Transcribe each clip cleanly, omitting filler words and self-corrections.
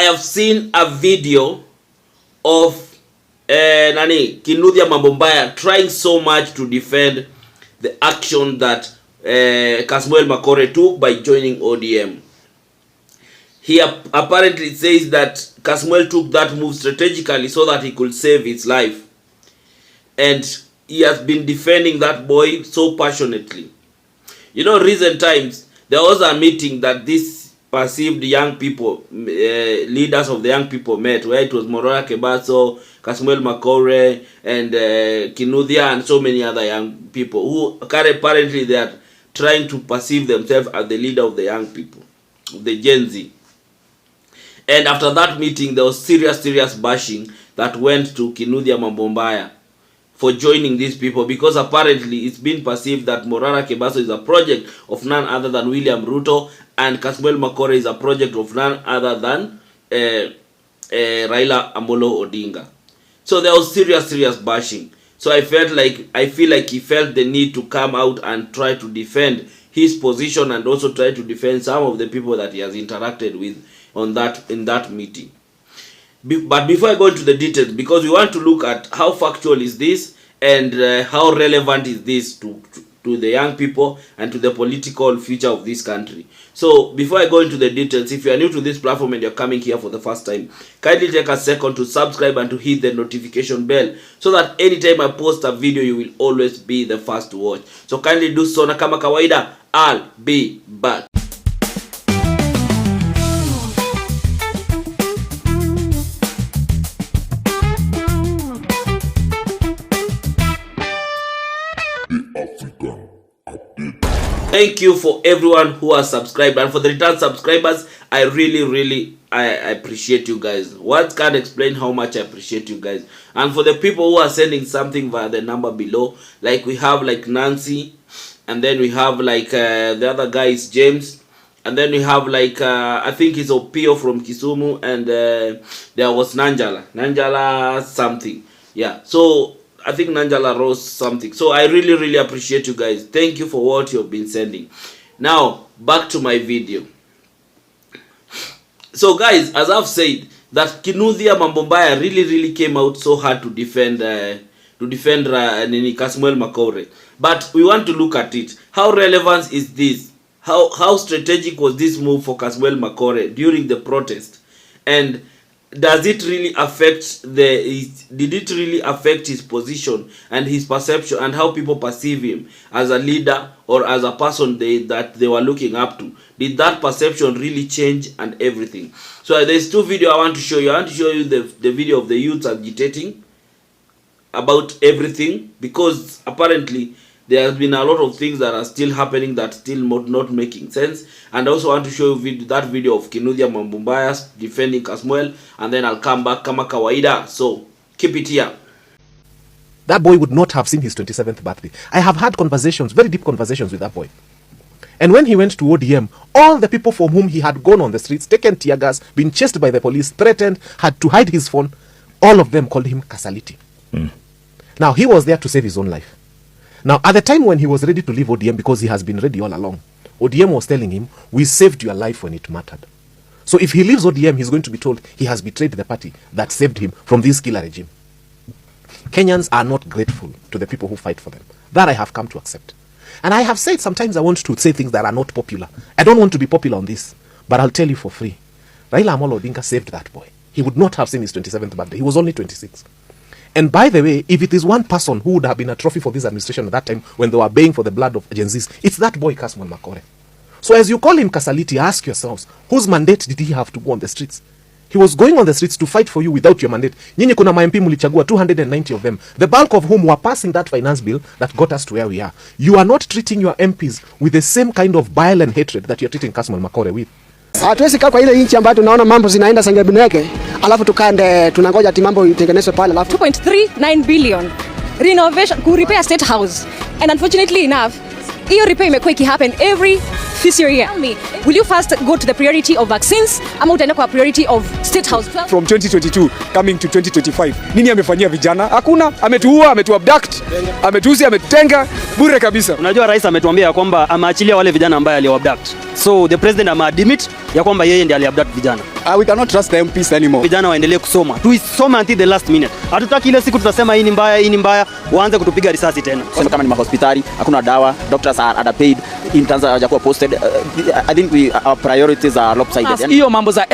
have seen a video of Kinuthia Mambombaya trying so much to defend the action that Kasmuel Makore took by joining ODM. He apparently says that Kasmuel took that move strategically so that he could save his life. And he has been defending that boy so passionately. You know, recent times, there was a meeting that these perceived young people, leaders of the young people met, where it was Morora Kebaso, Kasmuel Makore, and Kinuthia, and so many other young people who apparently they are trying to perceive themselves as the leader of the young people, the Gen Z. And after that meeting, there was serious bashing that went to Kinuthia Mambombaya for joining these people, because apparently it's been perceived that Morara Kebaso is a project of none other than William Ruto, and Kasmuel Makore is a project of none other than Raila Amolo Odinga. So there was serious bashing. So I feel like he felt the need to come out and try to defend his position, and also try to defend some of the people that he has interacted with in that meeting. But before I go into the details, because we want to look at how factual is this, and how relevant is this to the young people and to the political future of this country. So before I go into the details, if you are new to this platform and you're coming here for the first time, kindly take a second to subscribe and to hit the notification bell, so that anytime I post a video, you will always be the first to watch. So kindly do so, na kama kawaida, I'll be back. Thank you for everyone who has subscribed, and for the return subscribers, I really I appreciate you guys. Words can't explain how much I appreciate you guys. And for the people who are sending something via the number below, like we have like Nancy, and then we have like the other guy is James, and then we have like I think it's Opio from Kisumu, and there was Nanjala something. Yeah, so I think Nanjala Rose something. So I really appreciate you guys. Thank you for what you've been sending. Now, back to my video. So guys, as I've said, that Kinuthia Mambombaya really came out so hard to defend Kasmuel Makore. But we want to look at it. How relevant is this? How strategic was this move for Kasmuel Makore during the protest? And does it really affect did it really affect his position and his perception, and how people perceive him as a leader or as a person that they were looking up to? Did that perception really change and everything? So there's two videos I want to show you. I want to show you the video of the youth agitating about everything, because apparently there has been a lot of things that are still happening that still not making sense. And I also want to show you that video of Kinuthia Mambombaya defending Kasmuel, and then I'll come back kama kawaida. So keep it here. That boy would not have seen his 27th birthday. I have had conversations, very deep conversations with that boy. And when he went to ODM, all the people for whom he had gone on the streets, taken tear gas, been chased by the police, threatened, had to hide his phone, all of them called him Kasaliti. Now, he was there to save his own life. Now, at the time when he was ready to leave ODM, because he has been ready all along, ODM was telling him, we saved your life when it mattered. So if he leaves ODM, he's going to be told he has betrayed the party that saved him from this killer regime. Kenyans are not grateful to the people who fight for them. That I have come to accept. And I have said sometimes I want to say things that are not popular. I don't want to be popular on this, but I'll tell you for free. Raila Amolo Odinga saved that boy. He would not have seen his 27th birthday. He was only 26. And by the way, if it is one person who would have been a trophy for this administration at that time when they were baying for the blood of Gen Zs, it's that boy Kasmuel Makore. So as you call him Kasaliti, ask yourselves, whose mandate did he have to go on the streets? He was going on the streets to fight for you without your mandate. Nyinyi kuna ma-MP mulichagua, 290 of them, the bulk of whom were passing that finance bill that got us to where we are. You are not treating your MPs with the same kind of bile and hatred that you're treating Kasmuel Makore with. Hatuwezi kaa kwa ile nchi ambayo tunaona mambo zinaenda sangabu yake, alafu tukande tunangoja ati mambo itengenezwe pale, alafu 2.39 billion renovation ku repair state house. And unfortunately enough, hiyo repair imekuwa happen every fiscal year. Tell me, will you first go to the priority of vaccines ama utaenda kwa priority of State House? From 2022 coming to 2025, nini amefanyia vijana? Hakuna. Ametuua, ametuabduct, ametusi, ametutenga bure kabisa. Unajua rais ametuambia kwamba ameachilia wale vijana ambao aliwaabduct. So the president ameadmit ya kwamba yeye ndiye aliabduct vijana. We cannot trust the MPs anymore. Vijana waendelee kusoma. Tuisome until the last minute. Hatutaki ile siku tutasema hii ni mbaya, waanze kutupiga risasi tena. Sema kama ni mahospitali, hakuna dawa, doctors are underpaid, interns hawajakuwa posted. I think our priorities are lopsided. Hiyo mambo za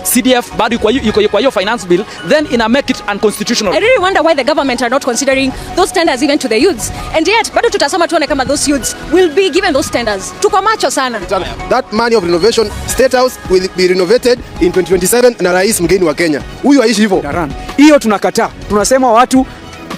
CDF bado kwa hiyo finance bill, then ina make it unconstitutional. I really wonder why the government are not considering those tenders even to the youths. And yet bado tutasoma tuone kama those youths will be given those tenders. Tuko macho sana. That money of renovation, State House will be renovated in 2027 na rais mgeni wa Kenya. Huyu aishi hivyo. Hiyo tunakataa. Tunasema watu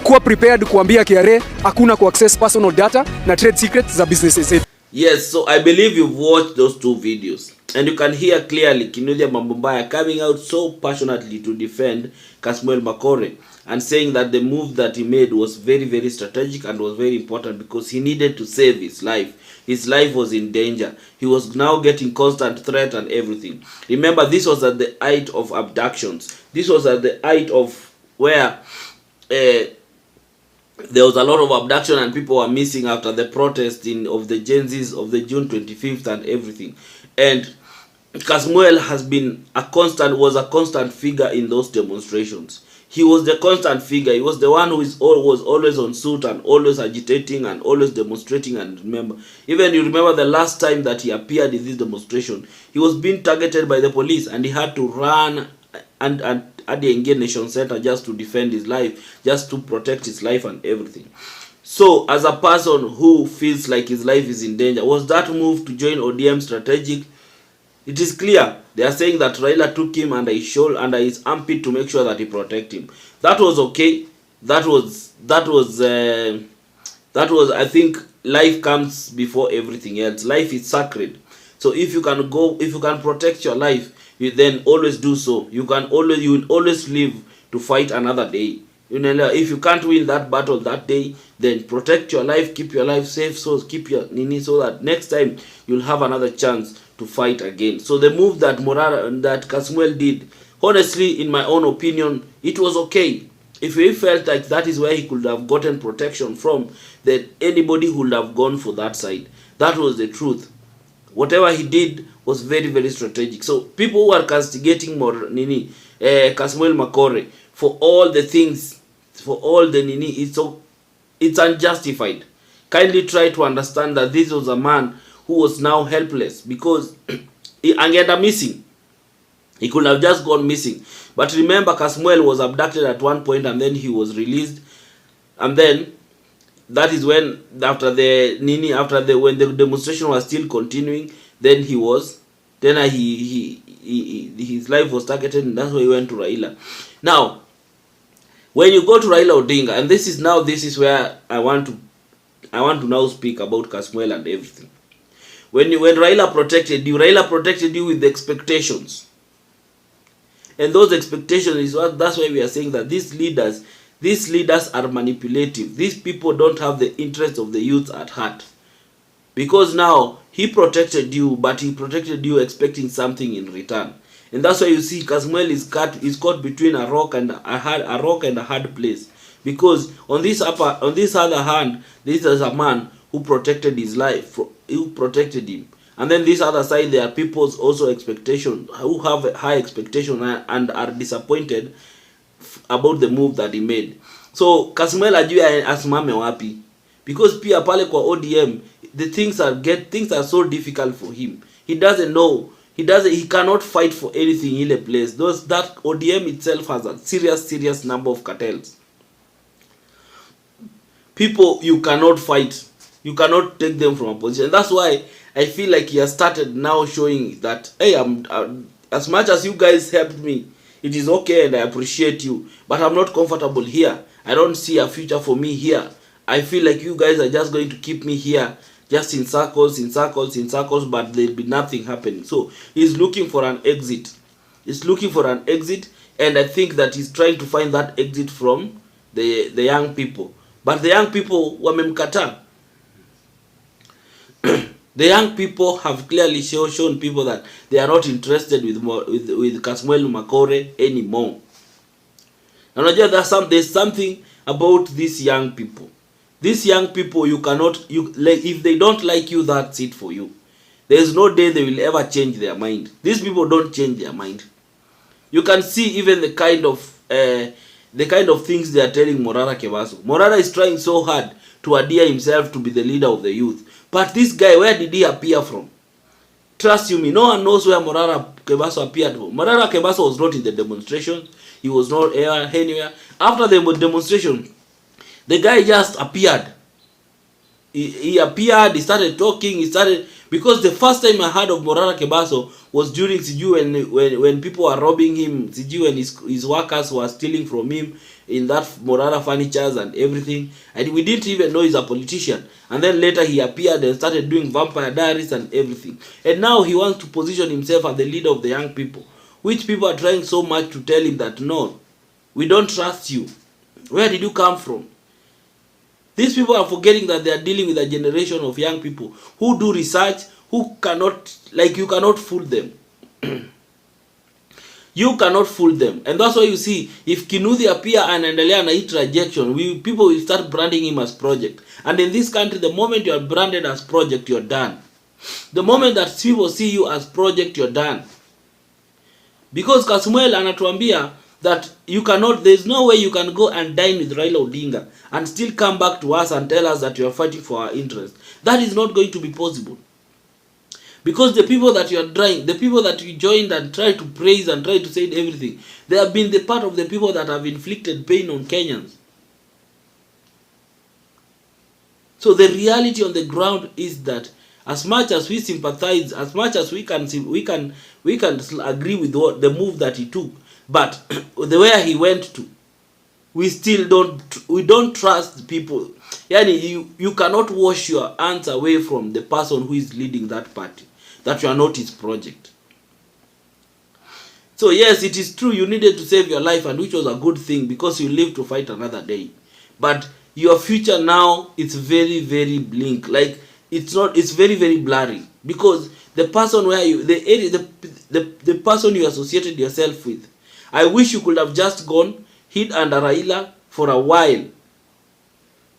kuwa prepared kuambia KRA hakuna ku access personal data na trade secrets za businesses. Yes, so I believe you've watched those two videos and you can hear clearly Kinuthia Mambumbaya coming out so passionately to defend Kasmuel Makore and saying that the move that he made was very, very strategic and was very important because he needed to save his life. His life was in danger. He was now getting constant threat and everything. Remember, this was at the height of abductions. This was at the height of where there was a lot of abduction and people were missing after the protest of the Gen Zs of the June 25th and everything. And Kasmuel was a constant figure in those demonstrations. He was the constant figure. He was the one who was always on suit and always agitating and always demonstrating. And you remember the last time that he appeared in this demonstration, he was being targeted by the police and he had to run and at the Engage Nation Center just to defend his life, just to protect his life and everything. So, as a person who feels like his life is in danger, was that move to join ODM strategic? It is clear. They are saying that Raila took him under his armpit to make sure that he protect him. That was okay. That was I think life comes before everything else. Life is sacred. So if you can protect your life, you then always do so. You will always live to fight another day. You know, if you can't win that battle that day, then protect your life, keep your life safe, so keep your nini, so that next time you'll have another chance to fight again. So the move that Kasmuel did, honestly, in my own opinion, it was okay. If he felt like that is where he could have gotten protection from, then anybody would have gone for that side. That was the truth. Whatever he did was very, very strategic. So people who are castigating Kasmuel Makore for all the things, for all the nini, it's unjustified. Kindly try to understand that this was a man who was now helpless because he angeenda missing. He could have just gone missing. But remember, Kasmuel was abducted at one point and then he was released. And then that is when when the demonstration was still continuing, then his life was targeted, and that's why he went to Raila. Now, when you go to Raila Odinga, and this is where I want to now speak about Kasmuel and everything. When Raila protected you with the expectations. And those expectations that's why we are saying that these leaders are manipulative. These people don't have the interest of the youth at heart. Because now he protected you, but he protected you expecting something in return. And that's why you see Kasmuel is caught between a rock and a hard place. Because on this other hand, this is a man who protected his life, who protected him. And then this other side, there are people's also expectation, who have a high expectation and are disappointed about the move that he made. So Kasmuel ajui asimame wapi, because pia pale kwa ODM the things are so difficult for him. He doesn't know. He cannot fight for anything in a place. That ODM itself has a serious number of cartels. People you cannot fight. You cannot take them from a position. That's why I feel like he has started now showing that, hey, as much as you guys helped me, it is okay and I appreciate you, but I'm not comfortable here. I don't see a future for me here. I feel like you guys are just going to keep me here, just in circles, but there'll be nothing happening. So he's looking for an exit. And I think that he's trying to find that exit from the young people. But the young people wamemkataa. The young people have clearly shown people that they are not interested with Kasmuel Makore anymore. And there's something about these young people. These young people, if they don't like you, that's it for you. There's no day they will ever change their mind. These people don't change their mind. You can see even the kind of things they are telling Morara Kebaso. Morara is trying so hard to adhere himself to be the leader of the youth. But this guy, where did he appear from? Trust you me, no one knows where Morara Kebaso appeared from. Morara Kebaso was not in the demonstration. He was not anywhere. After the demonstration, the guy just appeared. He appeared, he started talking, because the first time I heard of Morara Kebaso was during Siju when people were robbing him, Siju and his workers were stealing from him in that Morara furnitures and everything, and we didn't even know he's a politician. And then later he appeared and started doing Vampire Diaries and everything. And now he wants to position himself as the leader of the young people, which people are trying so much to tell him that no, we don't trust you. Where did you come from? These people are forgetting that they are dealing with a generation of young people who do research, who cannot, you cannot fool them. You cannot fool them. And that's why you see, if Kinuthi appear and endelea na hii rejection, people will start branding him as project. And in this country, the moment you are branded as project, you're done. The moment that people see you as project, you're done. Because Kasmuel anatuambia that there's no way you can go and dine with Raila Odinga and still come back to us and tell us that you are fighting for our interest. That is not going to be possible. Because the people that you are trying, the people that you joined and try to praise and try to say everything, they have been the part of the people that have inflicted pain on Kenyans. So the reality on the ground is that as much as we sympathize, as much as we can agree with the move that he took, but the way he went to, we don't trust people. Yani, you cannot wash your hands away from the person who is leading that party, that you are not his project. So yes, it is true you needed to save your life, and which was a good thing because you live to fight another day. But your future now, it's very, very blink. It's very, very blurry, because the person the person you associated yourself with, I wish you could have just gone, hid under Raila for a while,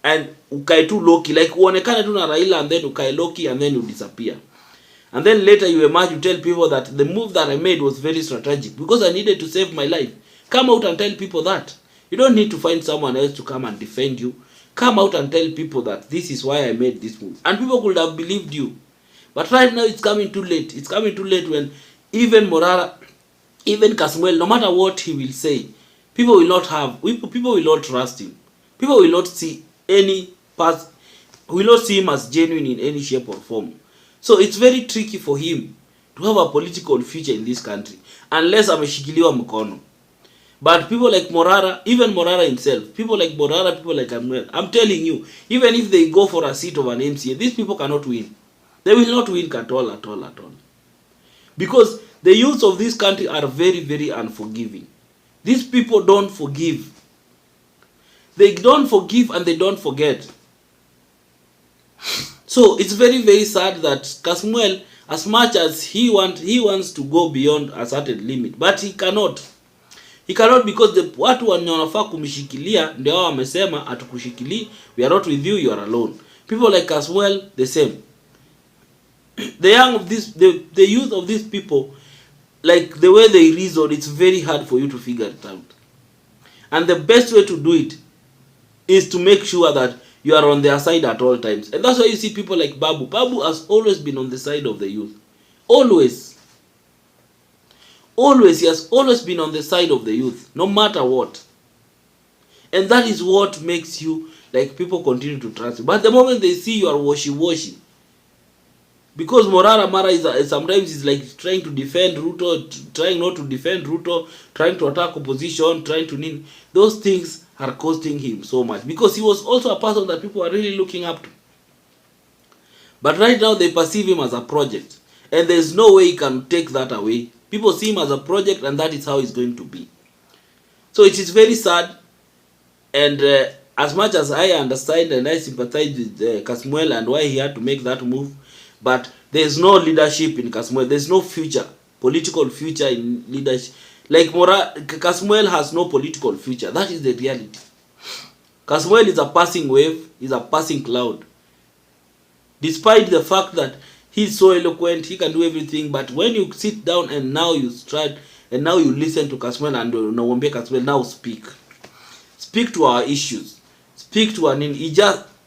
and ukae tu loki, uonekane tu na Raila, and then ukae loki, and then you disappear. And then later you emerge, you tell people that the move that I made was very strategic because I needed to save my life. Come out and tell people that. You don't need to find someone else to come and defend you. Come out and tell people that this is why I made this move. And people could have believed you. But right now it's coming too late. It's coming too late when even Morara, even Kasmuel, no matter what he will say, people will not trust him. People will not see will not see him as genuine in any shape or form. So it's very tricky for him to have a political future in this country unless ameshikiliwa mkono. But people like Morara, even Morara himself, people like Morara, people like Kasmuel, I'm telling you, even if they go for a seat of an MCA, these people cannot win. They will not win at all. Because the youth of this country are very, very unforgiving. These people don't forgive. They don't forgive and they don't forget. So it's very, very sad that Kasmuel, as much as he wants to go beyond a certain limit, but he cannot. He cannot, because the watu wanafaa kumshikilia ndio wao wamesema atukushikili, we are not with you, you are alone. People like Kasmuel, the same. The youth of these people, like the way they reason, it's very hard for you to figure it out. And the best way to do it is to make sure that you are on their side at all times. And that's why you see people like Babu. Babu has always been on the side of the youth. Always. Always, he has always been on the side of the youth, no matter what. And that is what makes you, people continue to trust you. But the moment they see you are washy-washy, because Morara Mara is sometimes is trying to defend Ruto, trying not to defend Ruto, trying to attack opposition, trying to need, those things are costing him so much, because he was also a person that people are really looking up to. But right now they perceive him as a project, and there's no way he can take that away. People see him as a project, and that is how it's going to be. So it is very sad, and as much as I understand and I sympathize with Kasmuel and why he had to make that move, But there's no leadership in Kasmuel. There's no future, political future in leadership. Like Kasmuel has no political future. That is the reality. Kasmuel is a passing wave, is a passing cloud. Despite the fact that he's so eloquent, he can do everything, but when you sit down and now you listen to Kasmuel and unamwambia Kasmuel, now speak to our issues, speak to our need.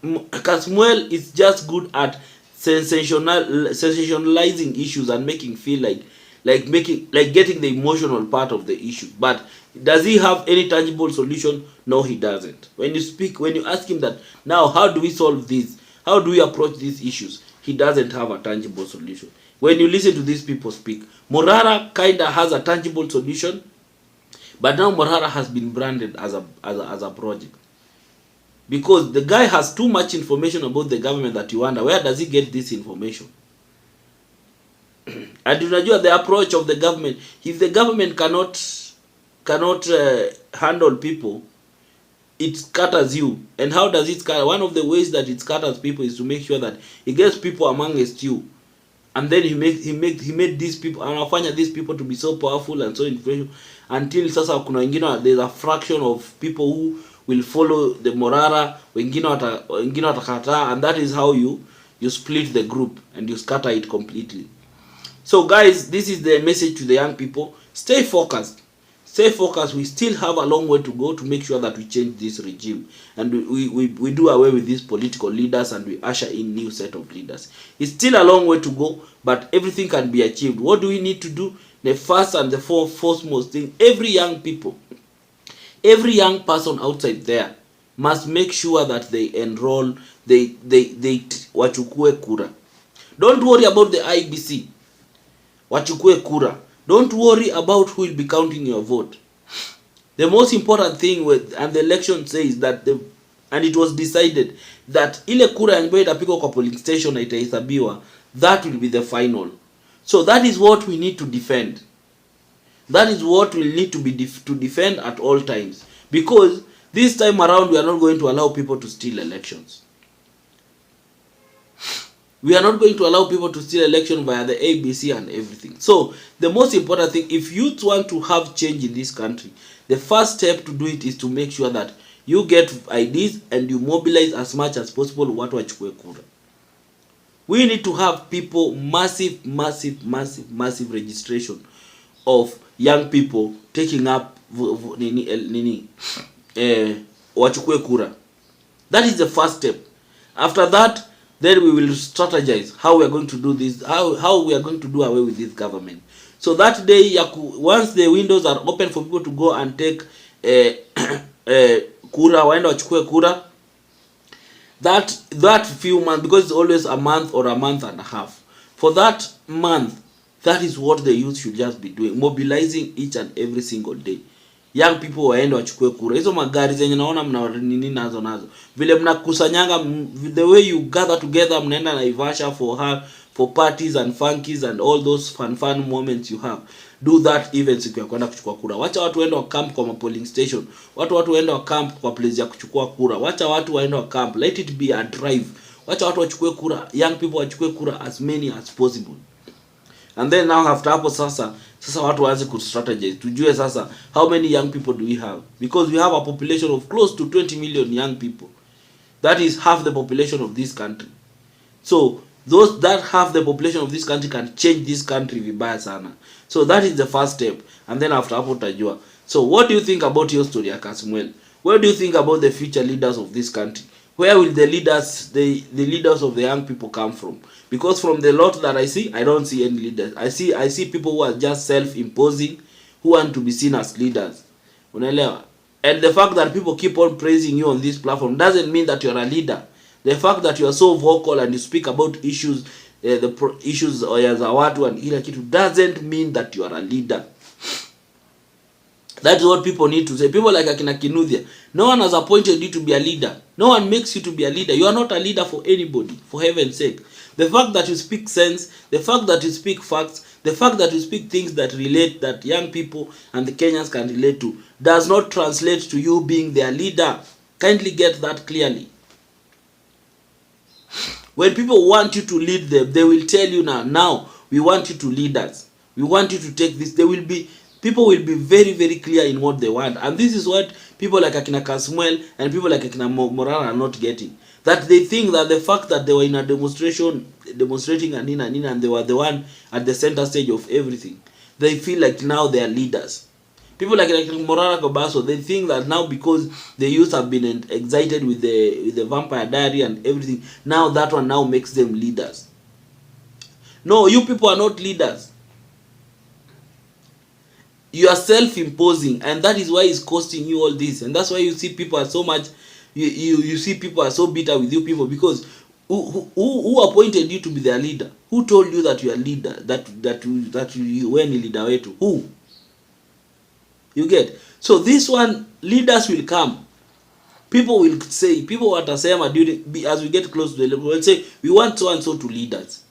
Kasmuel is just good at sensationalizing issues and making feel like getting the emotional part of the issue. But does he have any tangible solution? No, he doesn't. When you ask him that, now how do we solve this? How do we approach these issues? He doesn't have a tangible solution. When you listen to these people speak, Morara kinda has a tangible solution, but now Morara has been branded as a project. Because the guy has too much information about the government that you wonder, where does he get this information? And unajua the approach of the government, if the government cannot handle people, it scatters you. And how does it scatter? One of the ways that it scatters people is to make sure that it gets people amongst you, and then he made these people, anafanya these people to be so powerful and so influential until sasa kuna wengine, there's a fraction of people who will follow the Morara, wengine watakataa, and that is how you split the group and you scatter it completely. So guys, this is the message to the young people. Stay focused. Stay focused. We still have a long way to go to make sure that we change this regime, and we do away with these political leaders and we usher in new set of leaders. It's still a long way to go, but everything can be achieved. What do we need to do? The first and the foremost thing, every young person outside there must make sure that they enroll, they wachukue kura. Don't worry about the IBC. Wachukue kura. Don't worry about who will be counting your vote. The most important thing and the election says that and it was decided that ile kura ambayo itapigwa kwa polling station na itahesabiwa, that will be the final. So that is what we need to defend. That is what we need to defend at all times, because this time around we are not going to allow people to steal elections. We are not going to allow people to steal election via the ABC and everything. So the most important thing, if youth want to have change in this country, the first step to do it is to make sure that you get ideas and you mobilize as much as possible watu wachukue kura. We need to have people, massive registration of young people taking up wachukue kura. That is the first step. After that, then we will strategize how we are going to do this, how we are going to do away with this government. So that day, once the windows are open for people to go and take kura, waenda wachukue kura, that few months, because it's always a month or a month and a half, for that month, that is what the youth should just be doing, mobilizing each and every single day. Young people waende wachukue kura. Hizo magari zenye naona mna nini nazo. Vile mnakusanyanga, the way you gather together, mnaenda Naivasha for parties and funkies and all those fun moments you have. Do that even siku ya kwenda kuchukua kura. Wacha watu waende wa camp kwa polling station. Watu waende wa camp kwa place ya kuchukua kura. Wacha watu waende wa camp. Let it be a drive. Wacha watu wachukue kura. Young people wachukue kura as many as possible. And then now after hapo sasa watu waanze ku strategize. Tujue sasa how many young people do we have, because we have a population of close to 20 million young people. That is half the population of this country. So those that half the population of this country can change this country vibaya sana. So that is the first step, and then after hapo utajua. So what do you think about your story ya Kasmuel? What do you think about the future leaders of this country? Where will the leaders of the young people come from? Because from the lot that I see, I don't see any leaders. I see people who are just self-imposing, who want to be seen as leaders. Unaelewa? And the fact that people keep on praising you on this platform doesn't mean that you're a leader. The fact that you are so vocal and you speak about issues, issues za watu and ila kitu, doesn't mean that you are a leader. That's what people need to say. People like Akina Kinuthia, no one has appointed you to be a leader. No one makes you to be a leader. You are not a leader for anybody, for heaven's sake. The fact that you speak sense, the fact that you speak facts, the fact that you speak things that relate, that young people and the Kenyans can relate to, does not translate to you being their leader. Kindly get that clearly. When people want you to lead them, they will tell you now we want you to lead us. We want you to take this. People will be very, very clear in what they want. And this is what people like Akina Kasmuel and people like Akina Morana are not getting. That they think that the fact that they were in a demonstrating and and they were the one at the center stage of everything, they feel like now they are leaders. People like Morana Kobaso, they think that now because the youth have been excited with the Vampire Diary and everything, now that one now makes them leaders. No, you people are not leaders. You are self-imposing, and that is why it's costing you all this. And that's why you see people are so much, you see people are so bitter with you people, because who appointed you to be their leader? Who told you that you are leader? That you were leader wetu? Who? You get? So this one, leaders will come. People will say, people watasema during as we get close to the level, will say we want so and so to lead us.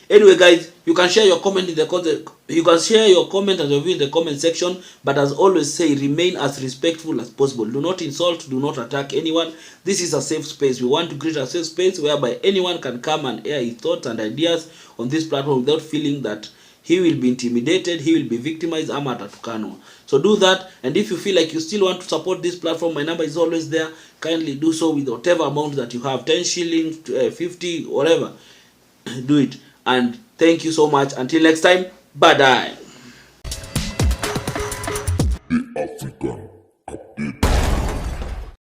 Anyway, guys, you can share your comment in the comment. You can share your comment and review in the comment section. But as always, say remain as respectful as possible. Do not insult. Do not attack anyone. This is a safe space. We want to create a safe space whereby anyone can come and air his thoughts and ideas on this platform without feeling that he will be intimidated, he will be victimized, ama atatukano. So do that. And if you feel like you still want to support this platform, my number is always there. Kindly do so with whatever amount that you have, 10 shillings, 50, whatever. Do it. And thank you so much. Until next time, bye-bye.